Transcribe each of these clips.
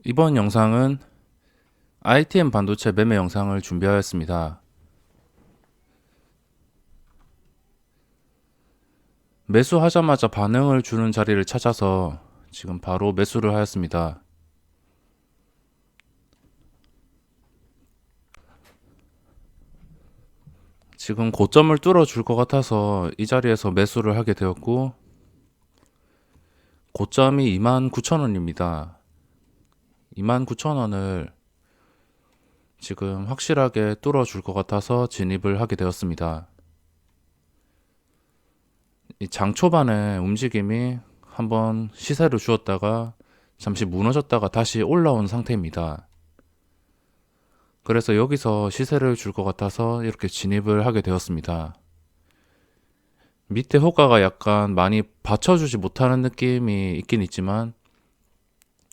이번 영상은 ITM 반도체 매매 영상을 준비하였습니다. 매수하자마자 반응을 주는 자리를 찾아서 지금 바로 매수를 하였습니다. 지금 고점을 뚫어줄 것 같아서 이 자리에서 매수를 하게 되었고, 고점이 29,000원입니다. 29,000원을 지금 확실하게 뚫어줄 것 같아서 진입을 하게 되었습니다. 이 장 초반에 움직임이 한번 시세를 주었다가 잠시 무너졌다가 다시 올라온 상태입니다. 그래서 여기서 시세를 줄 것 같아서 이렇게 진입을 하게 되었습니다. 밑에 호가가 약간 많이 받쳐주지 못하는 느낌이 있긴 있지만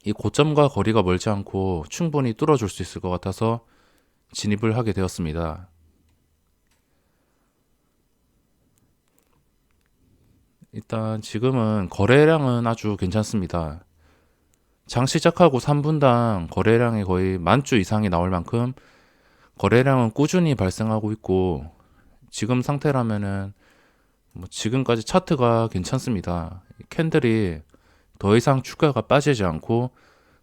이 고점과 거리가 멀지 않고 충분히 뚫어줄 수 있을 것 같아서 진입을 하게 되었습니다. 일단 지금은 거래량은 아주 괜찮습니다. 장 시작하고 3분당 거래량이 거의 10,000주 이상이 나올 만큼 거래량은 꾸준히 발생하고 있고, 지금 상태라면은 지금까지 차트가 괜찮습니다. 캔들이 더 이상 주가가 빠지지 않고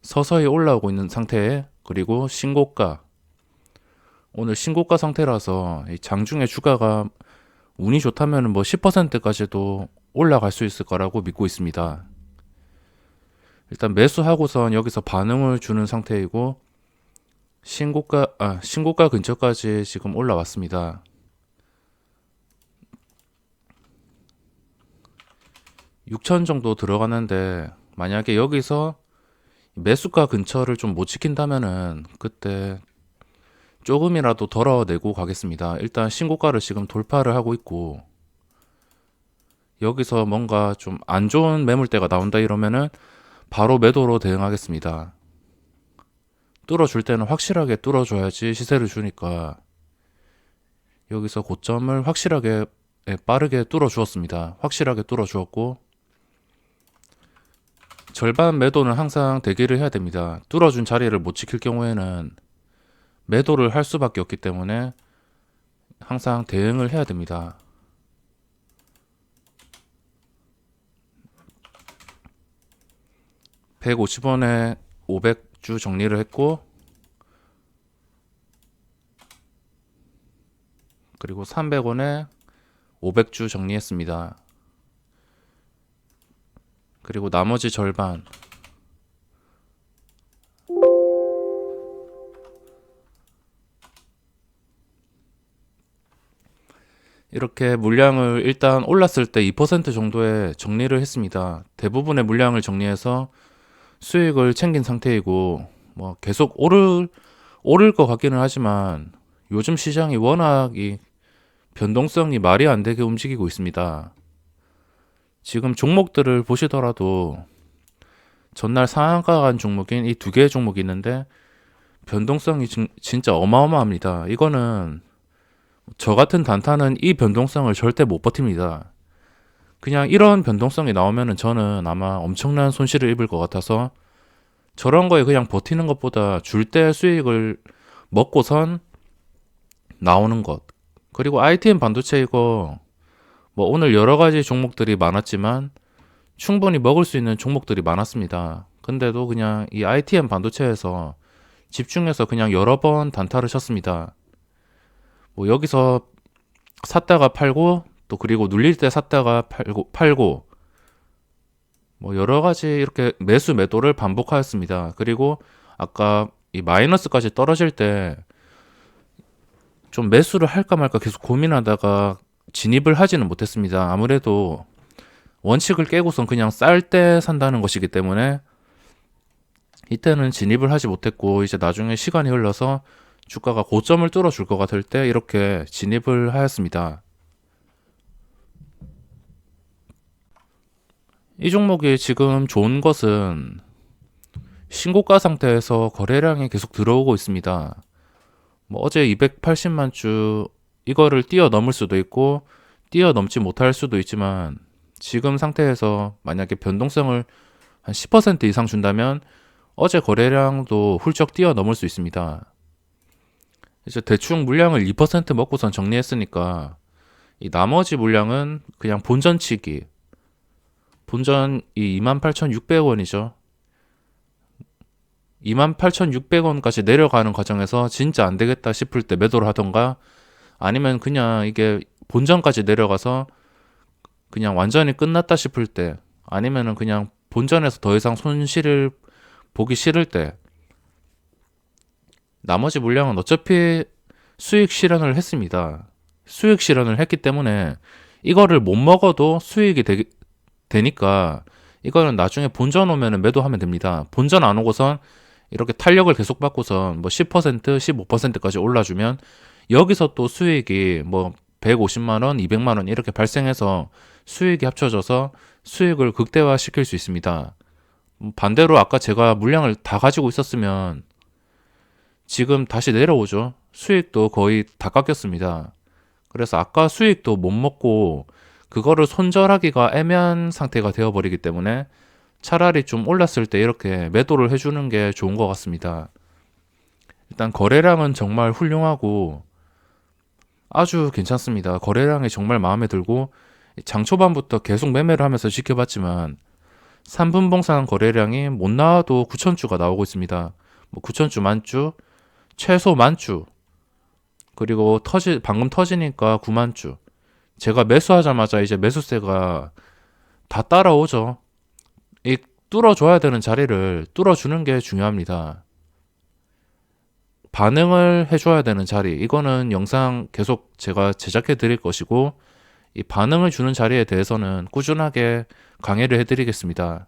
서서히 올라오고 있는 상태에, 그리고 신고가, 오늘 신고가 상태라서 이 장중에 주가가 운이 좋다면 10%까지도 올라갈 수 있을 거라고 믿고 있습니다. 일단 매수하고선 여기서 반응을 주는 상태이고, 신고가 근처까지 지금 올라왔습니다. 6천 정도 들어가는데, 만약에 여기서 매수가 근처를 좀 못 지킨다면은 그때 조금이라도 덜어내고 가겠습니다. 일단 신고가를 지금 돌파를 하고 있고, 여기서 뭔가 좀 안 좋은 매물대가 나온다 이러면은 바로 매도로 대응하겠습니다. 뚫어줄 때는 확실하게 뚫어줘야지 시세를 주니까 여기서 고점을 확실하게, 빠르게 뚫어주었습니다. 확실하게 뚫어주었고, 절반 매도는 항상 대기를 해야 됩니다. 뚫어준 자리를 못 지킬 경우에는 매도를 할 수밖에 없기 때문에 항상 대응을 해야 됩니다. (150원에) 500주 정리를 했고, 그리고 300원에 500주 정리했습니다. 그리고 나머지 절반, 이렇게 물량을 일단 올랐을 때 2% 정도의 정리를 했습니다. 대부분의 물량을 정리해서 수익을 챙긴 상태이고, 계속 오를 것 같기는 하지만 요즘 시장이 워낙 이 변동성이 말이 안 되게 움직이고 있습니다. 지금 종목들을 보시더라도 전날 상한가 간 종목인 이 두 개의 종목이 있는데 변동성이 진짜 어마어마합니다. 이거는 저 같은 단타는 이 변동성을 절대 못 버팁니다. 그냥 이런 변동성이 나오면은 저는 아마 엄청난 손실을 입을 것 같아서 저런 거에 그냥 버티는 것보다 줄 때 수익을 먹고선 나오는 것. 그리고 ITM 반도체 이거 오늘 여러 가지 종목들이 많았지만 충분히 먹을 수 있는 종목들이 많았습니다. 근데도 그냥 이 ITM 반도체에서 집중해서 그냥 여러 번 단타를 쳤습니다. 여기서 샀다가 팔고, 또 그리고 눌릴 때 샀다가 팔고 여러 가지 이렇게 매도를 반복하였습니다. 그리고 아까 이 마이너스까지 떨어질 때 좀 매수를 할까 말까 계속 고민하다가 진입을 하지는 못했습니다. 아무래도 원칙을 깨고선 그냥 쌀 때 산다는 것이기 때문에 이때는 진입을 하지 못했고, 이제 나중에 시간이 흘러서 주가가 고점을 뚫어줄 것 같을 때 이렇게 진입을 하였습니다. 이 종목이 지금 좋은 것은 신고가 상태에서 거래량이 계속 들어오고 있습니다. 어제 280만 주 이거를 뛰어넘을 수도 있고 뛰어넘지 못할 수도 있지만, 지금 상태에서 만약에 변동성을 한 10% 이상 준다면 어제 거래량도 훌쩍 뛰어넘을 수 있습니다. 이제 대충 물량을 2% 먹고선 정리했으니까 이 나머지 물량은 그냥 본전치기. 본전이 28,600원이죠. 28,600원까지 내려가는 과정에서 진짜 안 되겠다 싶을 때 매도를 하던가, 아니면 그냥 이게 본전까지 내려가서 그냥 완전히 끝났다 싶을 때, 아니면은 그냥 본전에서 더 이상 손실을 보기 싫을 때, 나머지 물량은 어차피 수익 실현을 했습니다. 수익 실현을 했기 때문에 이거를 못 먹어도 수익이 되니까 이거는 나중에 본전 오면은 매도하면 됩니다. 본전 안 오고선 이렇게 탄력을 계속 받고선 뭐 10%, 15%까지 올라주면 여기서 또 수익이 뭐 150만 원, 200만 원 이렇게 발생해서 수익이 합쳐져서 수익을 극대화 시킬 수 있습니다. 반대로 아까 제가 물량을 다 가지고 있었으면 지금 다시 내려오죠. 수익도 거의 다 깎였습니다. 그래서 아까 수익도 못 먹고 그거를 손절하기가 애매한 상태가 되어버리기 때문에 차라리 좀 올랐을 때 이렇게 매도를 해주는 게 좋은 것 같습니다. 일단 거래량은 정말 훌륭하고 아주 괜찮습니다. 거래량이 정말 마음에 들고 장 초반부터 계속 매매를 하면서 지켜봤지만 3분 봉상 거래량이 못 나와도 9천주가 나오고 있습니다. 뭐 9천주 만주, 최소 만주, 그리고 방금 터지니까 9만주. 제가 매수하자마자 이제 매수세가 다 따라오죠. 이 뚫어줘야 되는 자리를 뚫어주는 게 중요합니다. 반응을 해줘야 되는 자리, 이거는 영상 계속 제가 제작해 드릴 것이고, 이 반응을 주는 자리에 대해서는 꾸준하게 강의를 해드리겠습니다.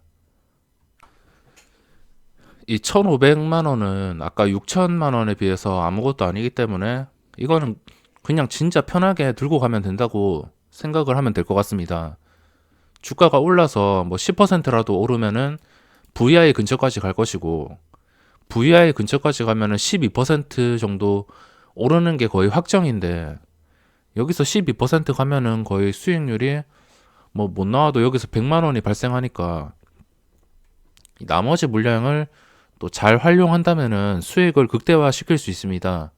이 1,500만 원은 아까 6천만 원에 비해서 아무것도 아니기 때문에 이거는 그냥 진짜 편하게 들고 가면 된다고 생각을 하면 될 것 같습니다. 주가가 올라서 뭐 10%라도 오르면은 VI 근처까지 갈 것이고, VI 근처까지 가면은 12% 정도 오르는 게 거의 확정인데, 여기서 12% 가면은 거의 수익률이 뭐 못 나와도 여기서 100만 원이 발생하니까 나머지 물량을 또 잘 활용한다면은 수익을 극대화 시킬 수 있습니다.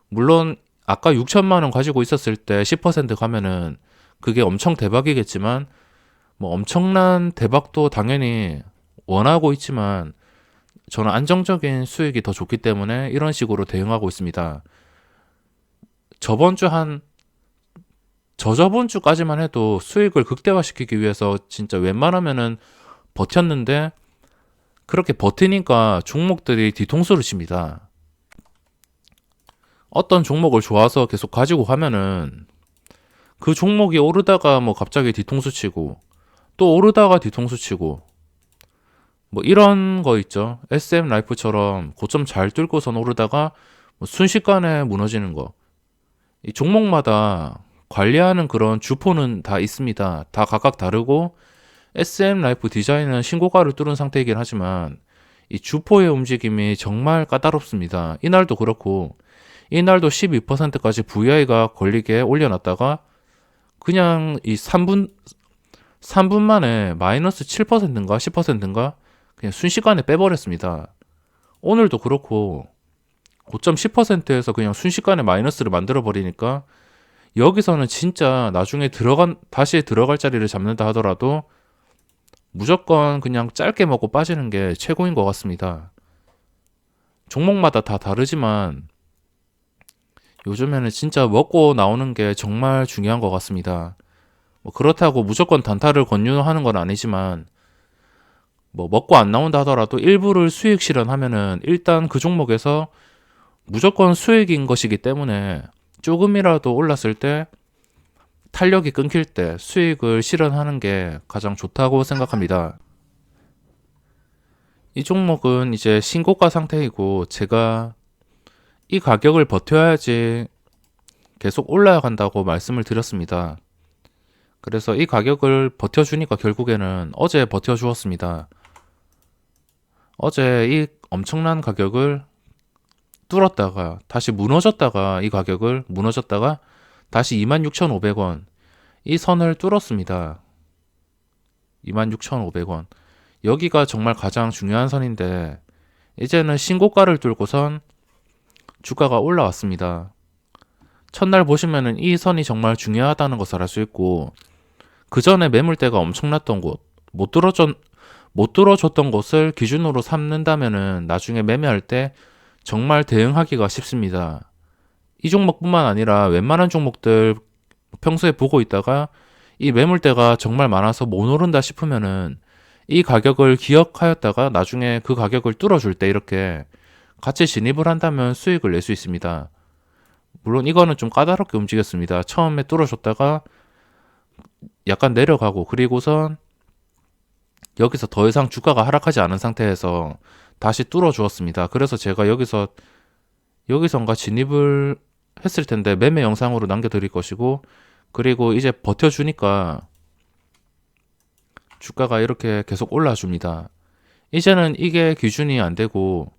물론 아까 6천만 원 가지고 있었을 때 10% 가면은 그게 엄청 대박이겠지만, 뭐 엄청난 대박도 당연히 원하고 있지만 저는 안정적인 수익이 더 좋기 때문에 이런 식으로 대응하고 있습니다. 저저번 주까지만 해도 수익을 극대화시키기 위해서 진짜 웬만하면은 버텼는데, 그렇게 버티니까 종목들이 뒤통수를 칩니다. 어떤 종목을 좋아서 계속 가지고 가면은 그 종목이 오르다가 뭐 갑자기 뒤통수 치고 또 오르다가 뒤통수 치고 뭐 이런 거 있죠. SM 라이프처럼 고점 잘 뚫고선 오르다가 뭐 순식간에 무너지는 거. 이 종목마다 관리하는 그런 주포는 다 있습니다. 다 각각 다르고 SM 라이프 디자인은 신고가를 뚫은 상태이긴 하지만 이 주포의 움직임이 정말 까다롭습니다. 이날도 그렇고 이날도 12%까지 VI가 걸리게 올려놨다가 그냥 이 3분 만에 마이너스 7%인가 10%인가 그냥 순식간에 빼버렸습니다. 오늘도 그렇고 고점 10%에서 그냥 순식간에 마이너스를 만들어 버리니까 여기서는 진짜 나중에 다시 들어갈 자리를 잡는다 하더라도 무조건 그냥 짧게 먹고 빠지는 게 최고인 것 같습니다. 종목마다 다 다르지만 요즘에는 진짜 먹고 나오는 게 정말 중요한 것 같습니다. 뭐 그렇다고 무조건 단타를 권유하는 건 아니지만 뭐 먹고 안 나온다 하더라도 일부를 수익 실현하면은 일단 그 종목에서 무조건 수익인 것이기 때문에 조금이라도 올랐을 때 탄력이 끊길 때 수익을 실현하는 게 가장 좋다고 생각합니다. 이 종목은 이제 신고가 상태이고 제가 이 가격을 버텨야지 계속 올라간다고 말씀을 드렸습니다. 그래서 이 가격을 버텨주니까 결국에는 어제 버텨주었습니다. 어제 이 엄청난 가격을 뚫었다가 다시 무너졌다가 이 가격을 무너졌다가 다시 26,500원 이 선을 뚫었습니다. 26,500원 여기가 정말 가장 중요한 선인데 이제는 신고가를 뚫고선 주가가 올라왔습니다. 첫날 보시면은 이 선이 정말 중요하다는 것을 알 수 있고 그 전에 매물대가 엄청났던 곳, 못 들어줬던 곳을 기준으로 삼는다면은 나중에 매매할 때 정말 대응하기가 쉽습니다. 이 종목뿐만 아니라 웬만한 종목들 평소에 보고 있다가 이 매물대가 정말 많아서 못 오른다 싶으면은 이 가격을 기억하였다가 나중에 그 가격을 뚫어줄 때 이렇게 같이 진입을 한다면 수익을 낼 수 있습니다. 물론 이거는 좀 까다롭게 움직였습니다. 처음에 뚫어줬다가 약간 내려가고 그리고선 여기서 더 이상 주가가 하락하지 않은 상태에서 다시 뚫어 주었습니다. 그래서 제가 여기선가 진입을 했을 텐데 매매 영상으로 남겨드릴 것이고 그리고 이제 버텨주니까 주가가 이렇게 계속 올라줍니다. 이제는 이게 기준이 안 되고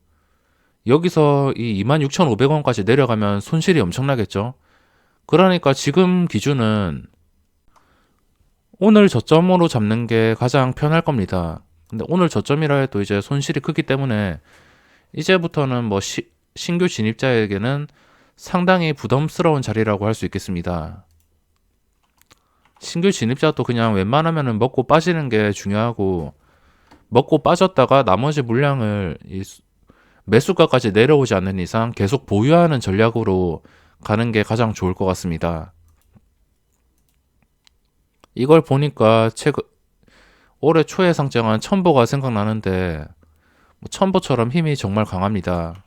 여기서 이 26,500원까지 내려가면 손실이 엄청나겠죠. 그러니까 지금 기준은 오늘 저점으로 잡는 게 가장 편할 겁니다. 근데 오늘 저점이라 해도 이제 손실이 크기 때문에 이제부터는 뭐 신규 진입자에게는 상당히 부담스러운 자리라고 할 수 있겠습니다. 신규 진입자도 그냥 웬만하면은 먹고 빠지는 게 중요하고 먹고 빠졌다가 나머지 물량을 이 매수가까지 내려오지 않는 이상 계속 보유하는 전략으로 가는 게 가장 좋을 것 같습니다. 이걸 보니까 올해 초에 상장한 첨보가 생각나는데 첨보처럼 힘이 정말 강합니다.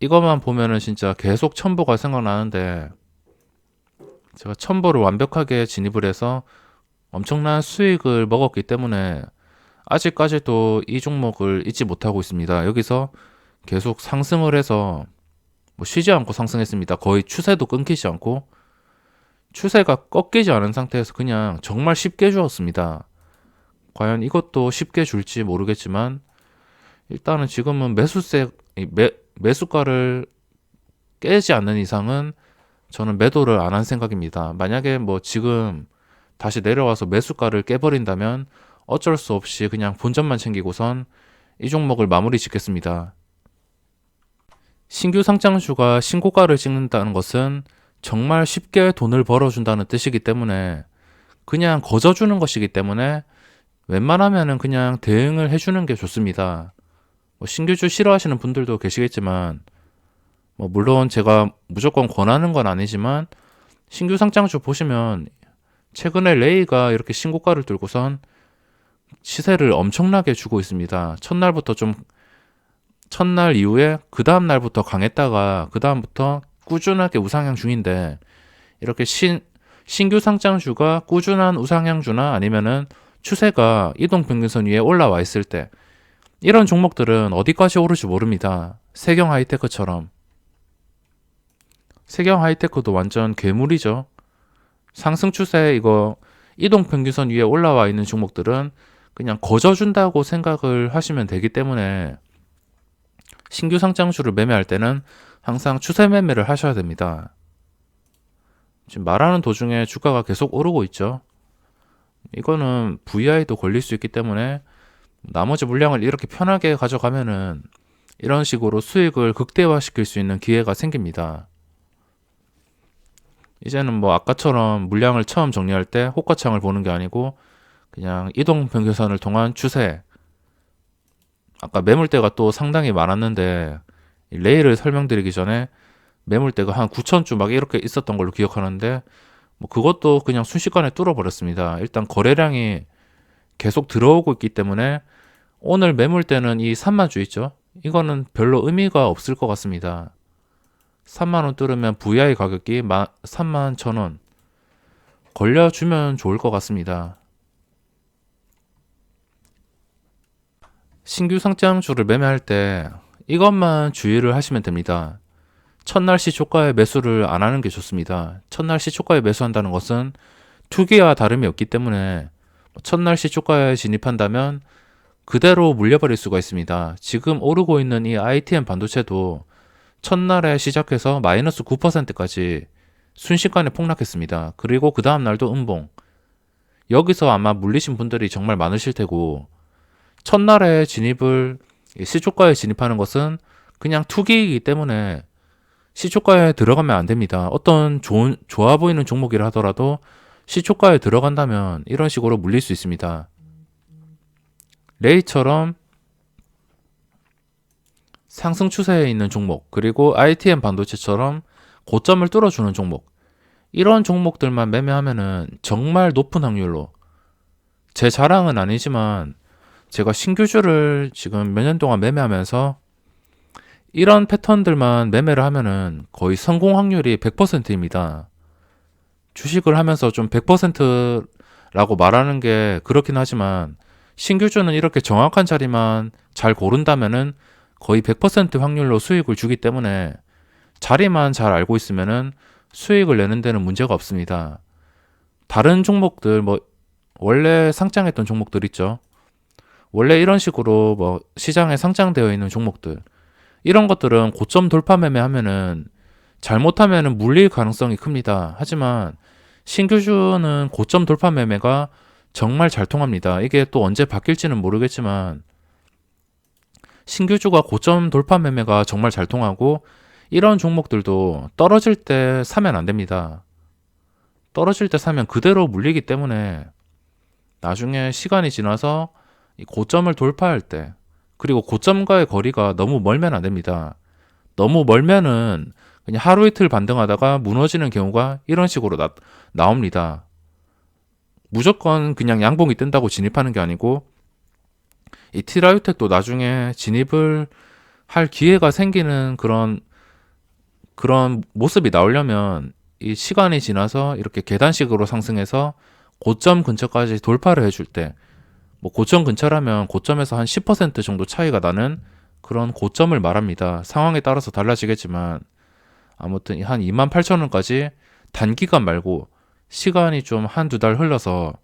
이것만 보면은 진짜 계속 첨보가 생각나는데 제가 첨보를 완벽하게 진입을 해서 엄청난 수익을 먹었기 때문에 아직까지도 이 종목을 잊지 못하고 있습니다. 여기서 계속 상승을 해서 쉬지 않고 상승했습니다. 거의 추세도 끊기지 않고 추세가 꺾이지 않은 상태에서 그냥 정말 쉽게 주었습니다. 과연 이것도 쉽게 줄지 모르겠지만 일단은 지금은 매수가를 깨지 않는 이상은 저는 매도를 안 한 생각입니다. 만약에 지금 다시 내려와서 매수가를 깨버린다면 어쩔 수 없이 그냥 본전만 챙기고선 이 종목을 마무리 짓겠습니다. 신규 상장주가 신고가를 찍는다는 것은 정말 쉽게 돈을 벌어준다는 뜻이기 때문에 그냥 거저주는 것이기 때문에 웬만하면은 그냥 대응을 해주는 게 좋습니다. 신규주 싫어하시는 분들도 계시겠지만 물론 제가 무조건 권하는 건 아니지만 신규 상장주 보시면 최근에 레이가 이렇게 신고가를 뚫고선 시세를 엄청나게 주고 있습니다. 첫날 이후에 그 다음 날부터 강했다가 그 다음부터 꾸준하게 우상향 중인데 이렇게 신규 상장주가 꾸준한 우상향주나 아니면은 추세가 이동평균선 위에 올라와 있을 때 이런 종목들은 어디까지 오를지 모릅니다. 세경 하이테크처럼. 세경 하이테크도 완전 괴물이죠. 상승 추세 이거 이동평균선 위에 올라와 있는 종목들은 그냥 거저준다고 생각을 하시면 되기 때문에 신규 상장주를 매매할 때는 항상 추세 매매를 하셔야 됩니다. 지금 말하는 도중에 주가가 계속 오르고 있죠. 이거는 VI도 걸릴 수 있기 때문에 나머지 물량을 이렇게 편하게 가져가면은 이런 식으로 수익을 극대화시킬 수 있는 기회가 생깁니다. 이제는 아까처럼 물량을 처음 정리할 때 호가창을 보는 게 아니고 그냥 이동평균선을 통한 추세. 아까 매물대가 또 상당히 많았는데 레일을 설명드리기 전에 매물대가 한 9,000주 이렇게 있었던 걸로 기억하는데 그것도 그냥 순식간에 뚫어버렸습니다. 일단 거래량이 계속 들어오고 있기 때문에 오늘 매물대는 이 3만주 있죠. 이거는 별로 의미가 없을 것 같습니다. 3만원 뚫으면 VI 가격이 31,000원 걸려주면 좋을 것 같습니다. 신규 상장주를 매매할 때 이것만 주의를 하시면 됩니다. 첫날 시초가에 매수를 안 하는 게 좋습니다. 첫날 시초가에 매수한다는 것은 투기와 다름이 없기 때문에 첫날 시초가에 진입한다면 그대로 물려버릴 수가 있습니다. 지금 오르고 있는 이 ITM 반도체도 첫날에 시작해서 마이너스 9%까지 순식간에 폭락했습니다. 그리고 그 다음 날도 음봉. 여기서 아마 물리신 분들이 정말 많으실 테고, 첫날에 진입을 시초가에 진입하는 것은 그냥 투기이기 때문에 시초가에 들어가면 안 됩니다. 어떤 좋아 보이는 종목이라 하더라도 시초가에 들어간다면 이런 식으로 물릴 수 있습니다. 레이처럼 상승 추세에 있는 종목, 그리고 ITM 반도체처럼 고점을 뚫어주는 종목, 이런 종목들만 매매하면은 정말 높은 확률로, 제 자랑은 아니지만 제가 신규주를 지금 몇 년 동안 매매하면서 이런 패턴들만 매매를 하면은 거의 성공 확률이 100%입니다. 주식을 하면서 좀 100%라고 말하는 게 그렇긴 하지만, 신규주는 이렇게 정확한 자리만 잘 고른다면은 거의 100% 확률로 수익을 주기 때문에 자리만 잘 알고 있으면은 수익을 내는 데는 문제가 없습니다. 다른 종목들, 원래 상장했던 종목들 있죠. 원래 이런 식으로 시장에 상장되어 있는 종목들, 이런 것들은 고점 돌파 매매하면은 잘못하면은 물릴 가능성이 큽니다. 하지만 신규주는 고점 돌파 매매가 정말 잘 통합니다. 이게 또 언제 바뀔지는 모르겠지만 신규주가 고점 돌파 매매가 정말 잘 통하고, 이런 종목들도 떨어질 때 사면 안 됩니다. 떨어질 때 사면 그대로 물리기 때문에 나중에 시간이 지나서 이 고점을 돌파할 때, 그리고 고점과의 거리가 너무 멀면 안 됩니다. 너무 멀면은 그냥 하루 이틀 반등하다가 무너지는 경우가 이런 식으로 나옵니다. 무조건 그냥 양봉이 뜬다고 진입하는 게 아니고, 이 티라유텍도 나중에 진입을 할 기회가 생기는 그런 모습이 나오려면 이 시간이 지나서 이렇게 계단식으로 상승해서 고점 근처까지 돌파를 해줄 때, 고점 근처라면 고점에서 한 10% 정도 차이가 나는 그런 고점을 말합니다. 상황에 따라서 달라지겠지만 아무튼 한 28,000원까지 단기간 말고 시간이 좀 한두 달 흘러서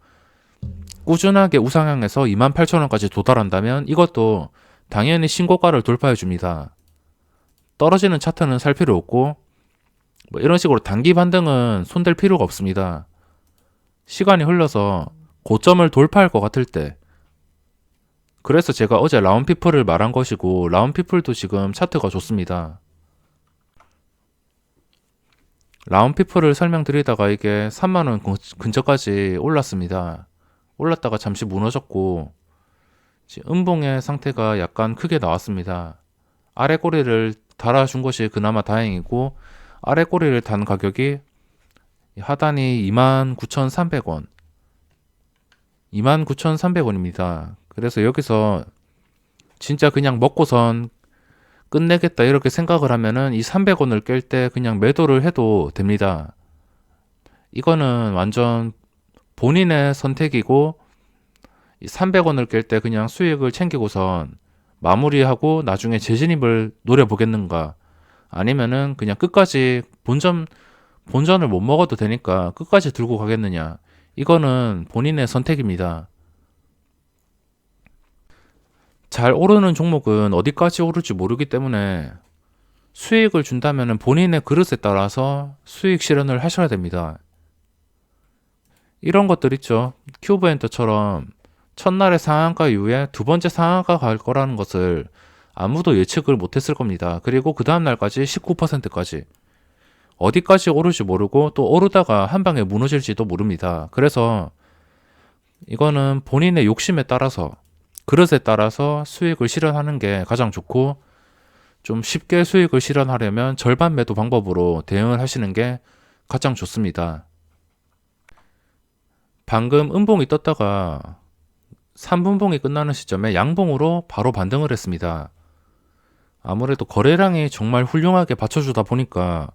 꾸준하게 우상향해서 28,000원까지 도달한다면 이것도 당연히 신고가를 돌파해 줍니다. 떨어지는 차트는 살 필요 없고, 이런 식으로 단기 반등은 손댈 필요가 없습니다. 시간이 흘러서 고점을 돌파할 것 같을 때, 그래서 제가 어제 라운피플을 말한 것이고, 라운피플도 지금 차트가 좋습니다. 라운피플을 설명드리다가 이게 3만원 근처까지 올랐습니다. 올랐다가 잠시 무너졌고, 음봉의 상태가 약간 크게 나왔습니다. 아래 꼬리를 달아준 것이 그나마 다행이고, 아래 꼬리를 단 가격이 하단이 29,300원, 29,300원입니다. 그래서 여기서 진짜 그냥 먹고선 끝내겠다 이렇게 생각을 하면은 이 300원을 깰 때 그냥 매도를 해도 됩니다. 이거는 완전 본인의 선택이고, 300원을 깰 때 그냥 수익을 챙기고선 마무리하고 나중에 재진입을 노려보겠는가, 아니면은 그냥 끝까지 본전을 못 먹어도 되니까 끝까지 들고 가겠느냐, 이거는 본인의 선택입니다. 잘 오르는 종목은 어디까지 오를지 모르기 때문에 수익을 준다면 본인의 그릇에 따라서 수익 실현을 하셔야 됩니다. 이런 것들 있죠. 큐브엔터처럼 첫날의 상한가 이후에 두 번째 상한가 갈 거라는 것을 아무도 예측을 못했을 겁니다. 그리고 그 다음날까지 19%까지 어디까지 오를지 모르고 또 오르다가 한 방에 무너질지도 모릅니다. 그래서 이거는 본인의 욕심에 따라서, 그릇에 따라서 수익을 실현하는 게 가장 좋고, 좀 쉽게 수익을 실현하려면 절반 매도 방법으로 대응을 하시는 게 가장 좋습니다. 방금 음봉이 떴다가 3분봉이 끝나는 시점에 양봉으로 바로 반등을 했습니다. 아무래도 거래량이 정말 훌륭하게 받쳐주다 보니까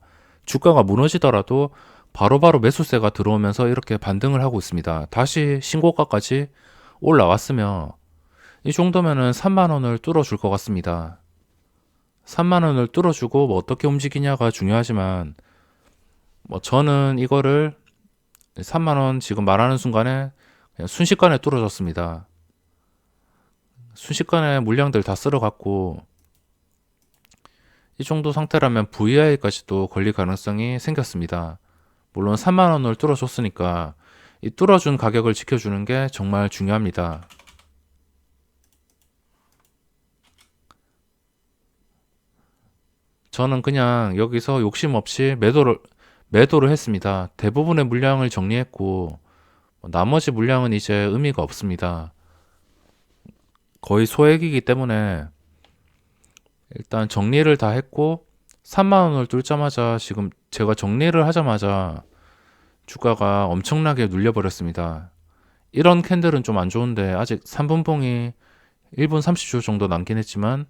주가가 무너지더라도 바로바로 매수세가 들어오면서 이렇게 반등을 하고 있습니다. 다시 신고가까지 올라왔으며 이 정도면은 3만원을 뚫어줄 것 같습니다. 3만원을 뚫어주고 어떻게 움직이냐가 중요하지만, 저는 이거를 3만원 지금 말하는 순간에 그냥 순식간에 뚫어졌습니다. 순식간에 물량들 다 쓸어갔고, 이 정도 상태라면 VI까지도 걸릴 가능성이 생겼습니다. 물론 3만원을 뚫어줬으니까 이 뚫어준 가격을 지켜주는 게 정말 중요합니다. 저는 그냥 여기서 욕심 없이 매도를 했습니다. 대부분의 물량을 정리했고 나머지 물량은 이제 의미가 없습니다. 거의 소액이기 때문에 일단 정리를 다 했고 3만 원을 뚫자마자 지금 제가 정리를 하자마자 주가가 엄청나게 눌려버렸습니다. 이런 캔들은 좀 안 좋은데 아직 3분봉이 1분 30초 정도 남긴 했지만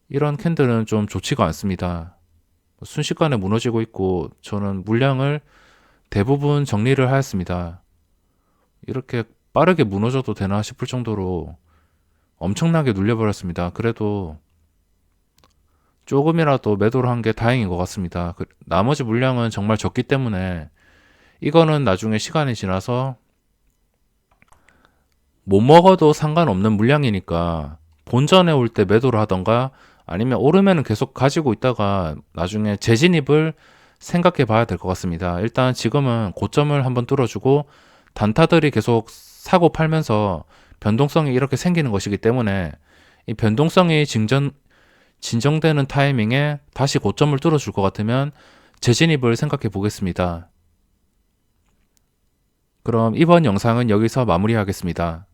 이런 캔들은 좀 좋지가 않습니다. 순식간에 무너지고 있고 저는 물량을 대부분 정리를 하였습니다. 이렇게 빠르게 무너져도 되나 싶을 정도로 엄청나게 눌려버렸습니다. 그래도 조금이라도 매도를 한 게 다행인 것 같습니다. 나머지 물량은 정말 적기 때문에 이거는 나중에 시간이 지나서 못 먹어도 상관없는 물량이니까 본전에 올 때 매도를 하던가 아니면 오르면은 계속 가지고 있다가 나중에 재진입을 생각해 봐야 될 것 같습니다. 일단 지금은 고점을 한번 뚫어주고 단타들이 계속 사고 팔면서 변동성이 이렇게 생기는 것이기 때문에 이 변동성이 진정되는 타이밍에 다시 고점을 뚫어줄 것 같으면 재진입을 생각해 보겠습니다. 그럼 이번 영상은 여기서 마무리하겠습니다.